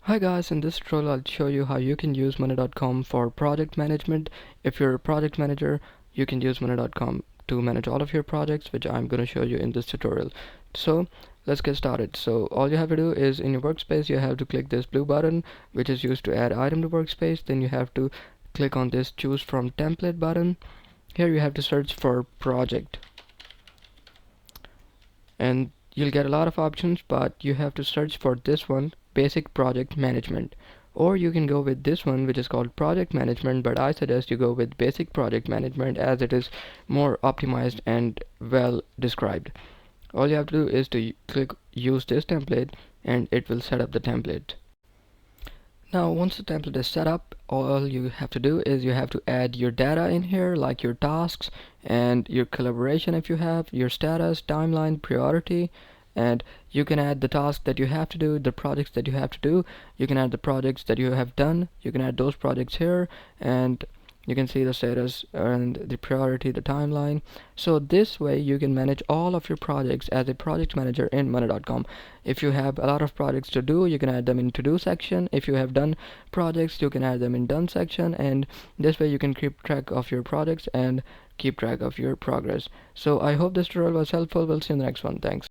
Hi guys, in this tutorial I'll show you how you can use monday.com for project management. If you're a project manager, you can use monday.com to manage all of your projects, which I'm going to show you in this tutorial. So let's get started. So all you have to do is in your workspace you have to click this blue button, which is used to add item to workspace. Then you have to click on this choose from template button. Here you have to search for project, and you'll get a lot of options, but you have to search for this one, basic project management. Or you can go with this one, which is called project management, but I suggest you go with basic project management as it is more optimized and well described. All you have to do is to click use this template and it will set up the template. Now once the template is set up, all you have to do is you have to add your data in here, like your tasks and your collaboration if you have, your status, timeline, priority, and you can add the tasks that you have to do, the projects that you have to do. You can add the projects that you have done. You can add those projects here, and you can see the status and the priority, the timeline. So this way you can manage all of your projects as a project manager in monday.com. If you have a lot of projects to do, you can add them in to do section. If you have done projects, you can add them in done section, and this way you can keep track of your projects and keep track of your progress. So I hope this tutorial was helpful. We'll see you in the next one. Thanks.